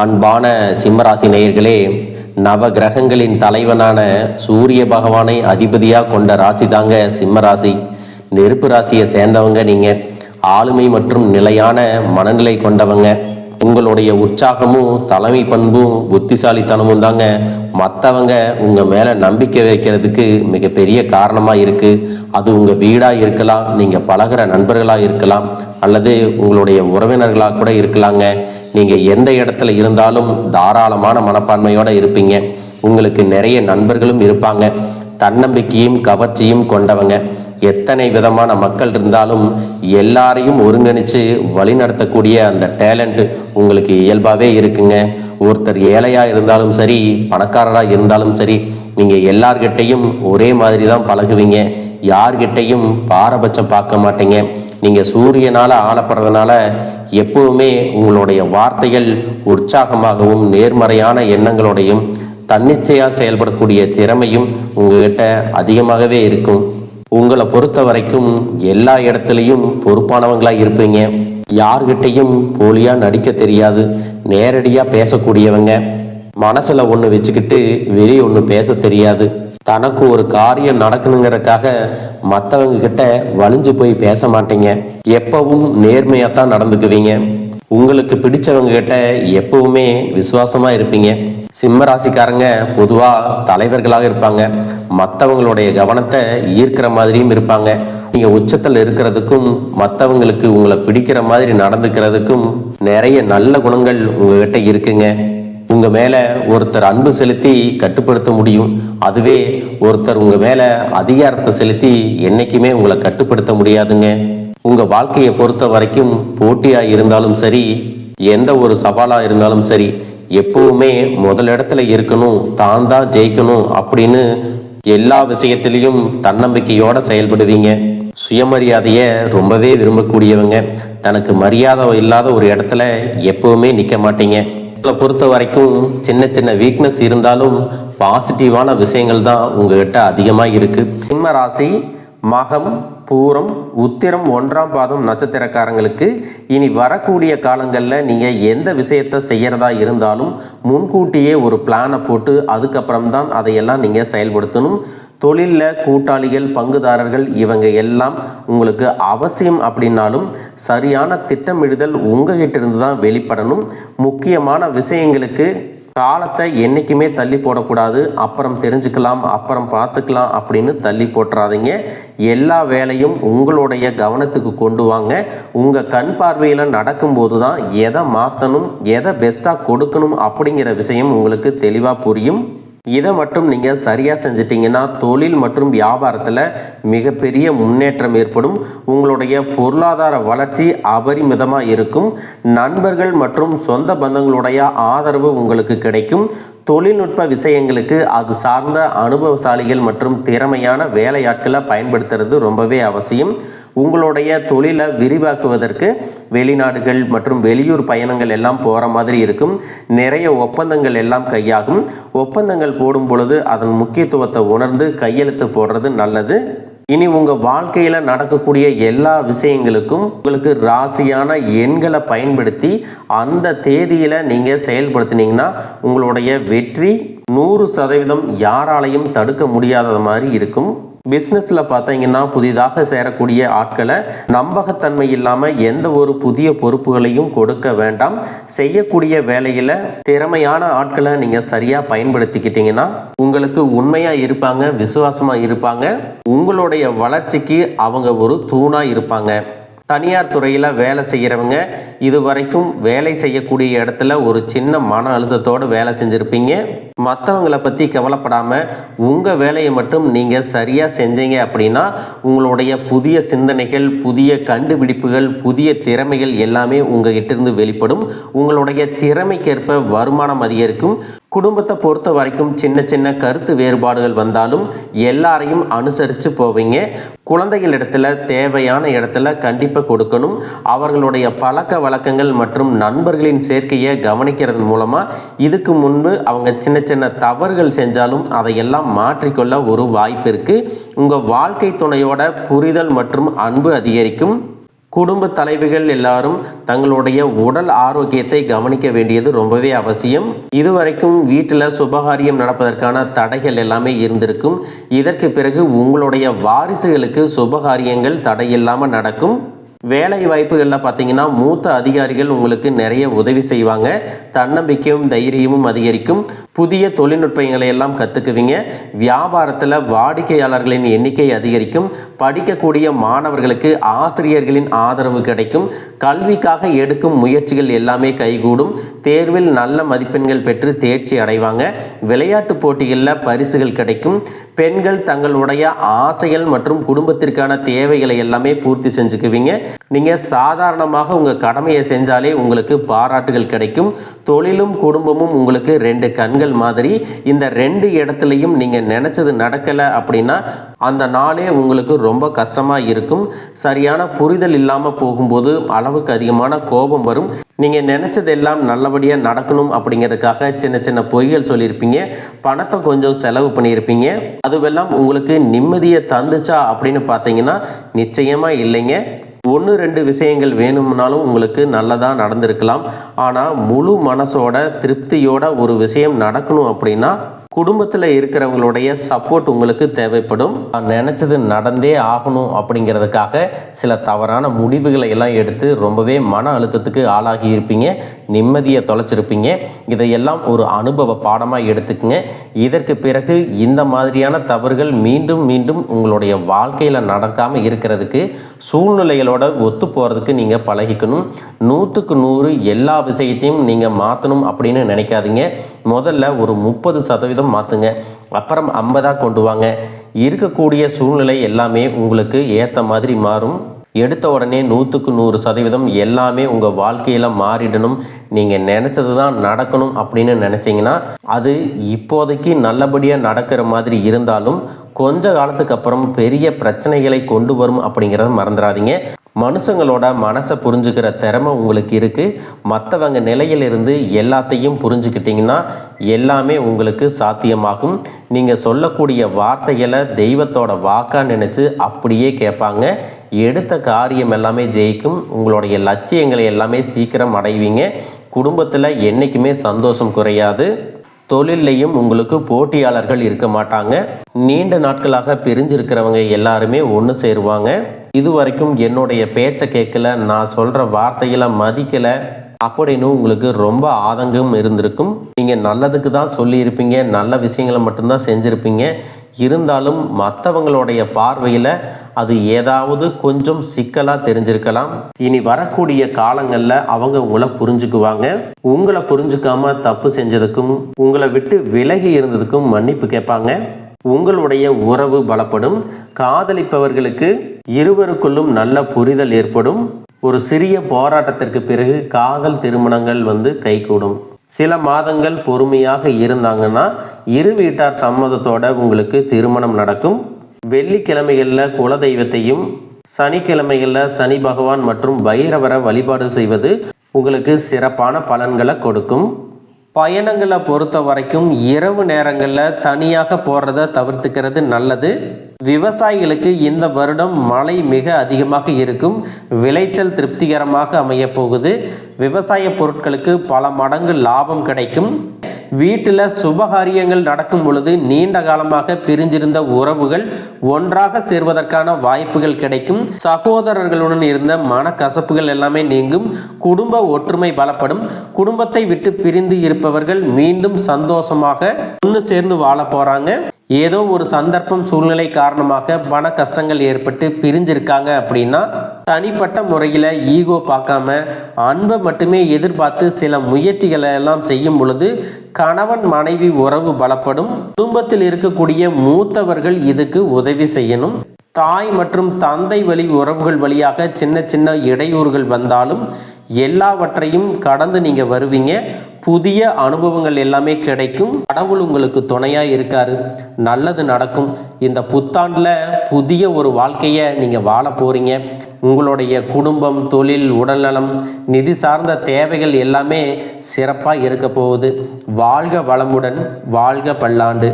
அன்பான சிம்மராசி நேயர்களே, நவ கிரகங்களின் தலைவனான சூரிய பகவானை அதிபதியாக கொண்ட ராசி தாங்க சிம்மராசி. நெருப்பு ராசியை சேர்ந்தவங்க நீங்க. ஆளுமை மற்றும் நிலையான மனநிலை கொண்டவங்க. உங்களுடைய உற்சாகமும் தலைமை பண்பும் புத்திசாலித்தனமும் தாங்க மற்றவங்க உங்க மேல நம்பிக்கை வைக்கிறதுக்கு மிகப்பெரிய காரணமா இருக்கு. அது உங்க வீடா இருக்கலாம், நீங்க பழகிற நண்பர்களா இருக்கலாம், அல்லது உங்களுடைய உறவினர்களாக கூட இருக்கலாங்க. நீங்க எந்த இடத்துல இருந்தாலும் தாராளமான மனப்பான்மையோட இருப்பீங்க. உங்களுக்கு நிறைய நண்பர்களும் இருப்பாங்க. தன்னம்பிக்கையும் கவர்ச்சியும் கொண்டவங்க. எத்தனை விதமான மக்கள் இருந்தாலும் எல்லாரையும் ஒருங்கிணைச்சு வழிநடத்தக்கூடிய அந்த டேலண்ட் உங்களுக்கு இயல்பாகவே இருக்குங்க. ஒருத்தர் ஏழையா இருந்தாலும் சரி, பணக்காரராக இருந்தாலும் சரி, நீங்க எல்லார்கிட்டையும் ஒரே மாதிரி தான் பழகுவீங்க. யார்கிட்டையும் பாரபட்சம் பார்க்க மாட்டீங்க. நீங்க சூரியனால ஆளப்படுறதுனால எப்பவுமே உங்களுடைய வார்த்தைகள் உற்சாகமாகவும் நேர்மறையான எண்ணங்களோடையும் தன்னிச்சையா செயல்படக்கூடிய திறமையும் உங்ககிட்ட அதிகமாகவே இருக்கும். உங்களை பொறுத்த வரைக்கும் எல்லா இடத்துலையும் பொறுப்பானவங்களா இருப்பீங்க. யார்கிட்டையும் போலியா நடிக்க தெரியாது. நேரடியா பேசக்கூடியவங்க. மனசுல ஒண்ணு வச்சுக்கிட்டு வெளியே ஒண்ணு பேச தெரியாது. தனக்கு ஒரு காரியம் நடக்கணுங்கிறதுக்காக மற்றவங்க கிட்ட வலிஞ்சு போய் பேச மாட்டீங்க. எப்பவும் நேர்மையாத்தான் நடந்துக்குவீங்க. உங்களுக்கு பிடிச்சவங்க கிட்ட எப்பவுமே விசுவாசமா இருப்பீங்க. சிம்ம ராசிக்காரங்க பொதுவா தலைவர்களாக இருப்பாங்க. மற்றவங்களுடைய கவனத்தை ஈர்க்கிற மாதிரியும் இருப்பாங்க. நீங்க உச்சத்தில் இருக்கிறதுக்கும் மற்றவங்களுக்கு உங்களை பிடிக்கிற மாதிரி நடந்துக்கிறதுக்கும் நிறைய நல்ல குணங்கள் உங்ககிட்ட இருக்குங்க. உங்க மேல ஒருத்தர் அன்பு செலுத்தி கட்டுப்படுத்த முடியும். அதுவே ஒருத்தர் உங்க மேல அதிகாரத்தை செலுத்தி என்னைக்குமே உங்களை கட்டுப்படுத்த முடியாதுங்க. உங்க வாழ்க்கையை பொறுத்த வரைக்கும் போட்டியா இருந்தாலும் சரி, எந்த ஒரு சவாலா இருந்தாலும் சரி, எப்பவுமே முதலிடத்துல இருக்கணும், தான் ஜெயிக்கணும் அப்படின்னு எல்லா விஷயத்திலையும் தன்னம்பிக்கையோட செயல்படுவீங்க. சுயமரியாதைய ரொம்பவே விரும்பக்கூடியவங்க. தனக்கு மரியாதை இல்லாத ஒரு இடத்துல எப்பவுமே நிக்க மாட்டீங்க. உங்களை பொறுத்த வரைக்கும் சின்ன சின்ன வீக்னஸ் இருந்தாலும் பாசிட்டிவான விஷயங்கள் தான் உங்ககிட்ட அதிகமா இருக்கு. சிம்ம ராசி மகம், பூரம், உத்திரம் 1ஆம் பாதம் நட்சத்திரக்காரங்களுக்கு இனி வரக்கூடிய காலங்களில் நீங்கள் எந்த விஷயத்தை செய்கிறதா இருந்தாலும் முன்கூட்டியே ஒரு பிளானை போட்டு அதுக்கப்புறம் தான் அதையெல்லாம் நீங்கள் செயல்படுத்தணும். தொழிலில் கூட்டாளிகள், பங்குதாரர்கள் இவங்க எல்லாம் உங்களுக்கு அவசியம் அப்படின்னாலும் சரியான திட்டமிடுதல் உங்ககிட்ட இருந்து தான் வெளிப்படணும். முக்கியமான விஷயங்களுக்கு காலத்தை என்றைக்குமே தள்ளி போடக்கூடாது. அப்புறம் தெரிஞ்சுக்கலாம், அப்புறம் பார்த்துக்கலாம் அப்படின்னு தள்ளி போட்டுறாதீங்க. எல்லா வேலையும் உங்களுடைய கவனத்துக்கு கொண்டு வாங்க. உங்கள் கண் பார்வையில் நடக்கும்போது தான் எதை மாற்றணும், எதை பெஸ்ட்டாக கொடுக்கணும் அப்படிங்கிற விஷயம் உங்களுக்கு தெளிவாக புரியும். இதை மட்டும் நீங்கள் சரியாக செஞ்சிட்டிங்கன்னா தொழில் மற்றும் வியாபாரத்தில் மிகப்பெரிய முன்னேற்றம் ஏற்படும். உங்களுடைய பொருளாதார வளர்ச்சி அபரிமிதமாக இருக்கும். நண்பர்கள் மற்றும் சொந்த பந்தங்களுடைய ஆதரவு உங்களுக்கு கிடைக்கும். தொழில்நுட்ப விஷயங்களுக்கு அது சார்ந்த அனுபவசாலிகள் மற்றும் திறமையான வேலையாட்களை பயன்படுத்துறது ரொம்பவே அவசியம். உங்களுடைய தொழிலை விரிவாக்குவதற்கு வெளிநாடுகள் மற்றும் வெளியூர் பயணங்கள் எல்லாம் போகிற மாதிரி இருக்கும். நிறைய ஒப்பந்தங்கள் எல்லாம் கையாகும். ஒப்பந்தங்கள் போடும் பொழுது அதன் முக்கியத்துவத்தை உணர்ந்து கையெழுத்து போடுறது நல்லது. இனி உங்கள் வாழ்க்கையில் நடக்கக்கூடிய எல்லா விஷயங்களுக்கும் உங்களுக்கு ராசியான எண்களை பயன்படுத்தி அந்த தேதியில் நீங்கள் செயல்படுத்தினீங்கன்னா உங்களுடைய வெற்றி 100% யாராலையும் தடுக்க முடியாத மாதிரி இருக்கும். பிஸ்னஸில் பார்த்தீங்கன்னா புதிதாக சேரக்கூடிய ஆட்களை நம்பகத்தன்மை இல்லாமல் எந்த ஒரு புதிய பொறுப்புகளையும் கொடுக்க வேண்டாம். செய்யக்கூடிய வேலையில் திறமையான ஆட்களை நீங்கள் சரியாக பயன்படுத்திக்கிட்டீங்கன்னா உங்களுக்கு உண்மையாக இருப்பாங்க, விசுவாசமாக இருப்பாங்க. உங்களுடைய வளர்ச்சிக்கு அவங்க ஒரு தூணாக இருப்பாங்க. தனியார் துறையில் வேலை செய்கிறவங்க இதுவரைக்கும் வேலை செய்யக்கூடிய இடத்துல ஒரு சின்ன மன அழுத்தத்தோடு வேலை செஞ்சுருப்பீங்க. மற்றவங்களை பற்றி கவலைப்படாமல் உங்கள் வேலையை மட்டும் நீங்கள் சரியாக செஞ்சீங்க அப்படின்னா உங்களுடைய புதிய சிந்தனைகள், புதிய கண்டுபிடிப்புகள், புதிய திறமைகள் எல்லாமே உங்ககிட்ட இருந்து வெளிப்படும். உங்களுடைய திறமைக்கேற்ப வருமானம் அதிகரிக்கும். குடும்பத்தை பொறுத்த வரைக்கும் சின்ன சின்ன கருத்து வேறுபாடுகள் வந்தாலும் எல்லாரையும் அனுசரித்து போவீங்க. குழந்தைகள் இடத்துல தேவையான இடத்துல கண்டிப்பாக கொடுக்கணும். அவர்களுடைய பழக்க வழக்கங்கள் மற்றும் நண்பர்களின் சேர்க்கையை கவனிக்கிறது மூலமாக இதுக்கு முன்பு அவங்க சின்ன சின்ன தவறுகள் செஞ்சாலும் அதையெல்லாம் மாற்றிக்கொள்ள ஒரு வாய்ப்பு இருக்குது. உங்கள் வாழ்க்கை துணையோட புரிதல் மற்றும் அன்பு அதிகரிக்கும். குடும்ப தலைவிகள் எல்லாரும் தங்களுடைய உடல் ஆரோக்கியத்தை கவனிக்க வேண்டியது ரொம்பவே அவசியம். இதுவரைக்கும் வீட்டில் சுபகாரியம் நடப்பதற்கான தடைகள் எல்லாமே இருந்திருக்கும். இதற்கு பிறகு உங்களுடைய வாரிசுகளுக்கு சுபகாரியங்கள் தடையில்லாமல் நடக்கும். வேலை வாய்ப்புகளில் பார்த்தீங்கன்னா மூத்த அதிகாரிகள் உங்களுக்கு நிறைய உதவி செய்வாங்க. தன்னம்பிக்கையும் தைரியமும் அதிகரிக்கும். புதிய தொழில்நுட்பங்களை எல்லாம் கற்றுக்குவீங்க. வியாபாரத்தில் வாடிக்கையாளர்களின் எண்ணிக்கை அதிகரிக்கும். படிக்கக்கூடிய மாணவர்களுக்கு ஆசிரியர்களின் ஆதரவு கிடைக்கும். கல்விக்காக எடுக்கும் முயற்சிகள் எல்லாமே கைகூடும். தேர்வில் நல்ல மதிப்பெண்கள் பெற்று தேர்ச்சி அடைவாங்க. விளையாட்டு போட்டிகளில் பரிசுகள் கிடைக்கும். பெண்கள் தங்களுடைய ஆசைகள் மற்றும் குடும்பத்திற்கான தேவைகளை எல்லாமே பூர்த்தி செஞ்சுக்குவீங்க. நீங்கள் சாதாரணமாக உங்கள் கடமையை செஞ்சாலே உங்களுக்கு பாராட்டுகள் கிடைக்கும். தொழிலும் குடும்பமும் உங்களுக்கு 2 கண்கள் மாதிரி. இந்த 2 இடத்துலையும் நீங்கள் நினச்சது நடக்கலை அப்படின்னா அந்த நாளே உங்களுக்கு ரொம்ப கஷ்டமாக இருக்கும். சரியான புரிதல் இல்லாமல் போகும்போது அளவுக்கு அதிகமான கோபம் வரும். நீங்கள் நினச்சதெல்லாம் நல்லபடியாக நடக்கணும் அப்படிங்கிறதுக்காக சின்ன சின்ன பொய்கள் சொல்லியிருப்பீங்க. பணத்தை கொஞ்சம் செலவு பண்ணியிருப்பீங்க. அதுவெல்லாம் உங்களுக்கு நிம்மதியை தந்துச்சா அப்படின்னு பார்த்தீங்கன்னா நிச்சயமாக இல்லைங்க. 1-2 விஷயங்கள் வேணும்னாலும் உங்களுக்கு நல்லதாக நடந்திருக்கலாம். ஆனால் முழு மனசோட திருப்தியோட ஒரு விஷயம் நடக்கணும் அப்படின்னா குடும்பத்தில் இருக்கிறவங்களுடைய சப்போர்ட் உங்களுக்கு தேவைப்படும். நினச்சது நடந்தே ஆகணும் அப்படிங்கிறதுக்காக சில தவறான முடிவுகளை எல்லாம் எடுத்து ரொம்பவே மன அழுத்தத்துக்கு ஆளாகி இருப்பீங்க. நிம்மதியை தொலைச்சிருப்பீங்க. இதையெல்லாம் ஒரு அனுபவ பாடமாக எடுத்துக்கங்க. இதற்கு பிறகு இந்த மாதிரியான தவறுகள் மீண்டும் மீண்டும் உங்களுடைய வாழ்க்கையில் நடக்காமல் இருக்கிறதுக்கு சூழ்நிலைகளோட ஒத்து போகிறதுக்கு நீங்கள் பழகிக்கணும். 100க்கு 100 எல்லா விஷயத்தையும் நீங்கள் மாற்றணும் அப்படின்னு நினைக்காதீங்க. முதல்ல ஒரு 30% மாற்றுங்க. அப்புறம் 50 கொண்டு வாங்க. இருக்கக்கூடிய சூழ்நிலை எல்லாமே உங்களுக்கு ஏற்ற மாதிரி மாறும். எடுத்த உடனே 100க்கு 100% எல்லாமே உங்கள் வாழ்க்கையில் மாறிடணும், நீங்கள் நினச்சது தான் நடக்கணும் அப்படின்னு நினச்சிங்கன்னா அது இப்போதைக்கு நல்லபடியாக நடக்கிற மாதிரி இருந்தாலும் கொஞ்ச காலத்துக்கு அப்புறம் பெரிய பிரச்சனைகளை கொண்டு வரும் அப்படிங்கிறத மறந்துடாதீங்க. மனுஷங்களோட மனசை புரிஞ்சுக்கிற திறமை உங்களுக்கு இருக்குது. மற்றவங்க நிலையிலிருந்து எல்லாத்தையும் புரிஞ்சுக்கிட்டிங்கன்னா எல்லாமே உங்களுக்கு சாத்தியமாகும். நீங்கள் சொல்லக்கூடிய வார்த்தைகளை தெய்வத்தோட வாக்காக நினச்சி அப்படியே கேட்பாங்க. எடுத்த காரியம் எல்லாமே ஜெயிக்கும். உங்களுடைய லட்சியங்களை எல்லாமே சீக்கிரம் அடைவீங்க. குடும்பத்தில் என்றைக்குமே சந்தோஷம் குறையாது. தொழிலையும் உங்களுக்கு போட்டியாளர்கள் இருக்க மாட்டாங்க. நீண்ட நாட்களாக பிரிஞ்சிருக்கிறவங்க எல்லாருமே ஒன்று சேருவாங்க. இதுவரைக்கும் என்னுடைய பேச்சை கேட்கல, நான் சொல்கிற வார்த்தைகளை மதிக்கலை அப்படின்னு உங்களுக்கு ரொம்ப ஆதங்கம் இருந்திருக்கும். நீங்கள் நல்லதுக்கு தான் சொல்லியிருப்பீங்க, நல்ல விஷயங்களை மட்டும்தான் செஞ்சுருப்பீங்க. இருந்தாலும் மற்றவங்களுடைய பார்வையில் அது ஏதாவது கொஞ்சம் சிக்கலாக தெரிஞ்சிருக்கலாம். இனி வரக்கூடிய காலங்களில் அவங்க உங்களை புரிஞ்சுக்குவாங்க. உங்களை புரிஞ்சுக்காம தப்பு செஞ்சதுக்கும் உங்களை விட்டு விலகி இருந்ததுக்கும் மன்னிப்பு கேட்பாங்க. உங்களுடைய உறவு பலப்படும். காதலிப்பவர்களுக்கு இருவருக்குள்ளும் நல்ல புரிதல் ஏற்படும். ஒரு சிறிய போராட்டத்திற்கு பிறகு காதல் திருமணங்கள் கைகூடும். சில மாதங்கள் பொறுமையாக இருந்தாங்கன்னா இரு வீட்டார் சம்மதத்தோட உங்களுக்கு திருமணம் நடக்கும். வெள்ளிக்கிழமைகளில் குலதெய்வத்தையும் சனிக்கிழமைகளில் சனி பகவான் மற்றும் பைரவரை வழிபாடு செய்வது உங்களுக்கு சிறப்பான பலன்களை கொடுக்கும். பயணங்களை பொறுத்த வரைக்கும் இரவு நேரங்களில் தனியாக போகிறத தவிர்த்துக்கிறது நல்லது. விவசாயிகளுக்கு இந்த வருடம் மழை மிக அதிகமாக இருக்கும். விளைச்சல் திருப்திகரமாக அமைய போகுது. விவசாய பொருட்களுக்கு பல மடங்கு லாபம் கிடைக்கும். வீட்டில் சுபகாரியங்கள் நடக்கும் பொழுது நீண்ட காலமாக பிரிஞ்சிருந்த உறவுகள் ஒன்றாக சேர்வதற்கான வாய்ப்புகள் கிடைக்கும். சகோதரர்களுடன் இருந்த மனக்கசப்புகள் எல்லாமே நீங்கும். குடும்ப ஒற்றுமை பலப்படும். குடும்பத்தை விட்டு பிரிந்து இருப்பவர்கள் மீண்டும் சந்தோஷமாக ஒன்று சேர்ந்து வாழ போறாங்க. ஏதோ ஒரு சந்தர்ப்பம் சூழ்நிலை காரணமாக பண கஷ்டங்கள் ஏற்பட்டு பிரிஞ்சிருக்காங்க அப்படின்னா தனிப்பட்ட முறையில் ஈகோ பார்க்காம அன்பை மட்டுமே எதிர்பார்த்து சில முயற்சிகளை எல்லாம் செய்யும் பொழுது கணவன் மனைவி உறவு பலப்படும். குடும்பத்தில் இருக்கக்கூடிய மூத்தவர்கள் இதுக்கு உதவி செய்யணும். தாய் மற்றும் தந்தை வழி உறவுகள் வழியாக சின்ன சின்ன இடையூறுகள் வந்தாலும் எல்லாவற்றையும் கடந்து நீங்க வருவீங்க. புதிய அனுபவங்கள் எல்லாமே கிடைக்கும். கடவுள் உங்களுக்கு துணையா இருக்காரு. நல்லது நடக்கும். இந்த புத்தாண்டுல புதிய ஒரு வாழ்க்கையை நீங்க வாழ போறீங்க. உங்களுடைய குடும்பம், தொழில், உடல்நலம், நிதி சார்ந்த தேவைகள் எல்லாமே சிறப்பாக இருக்க போகுது. வாழ்க வளமுடன், வாழ்க பல்லாண்டு.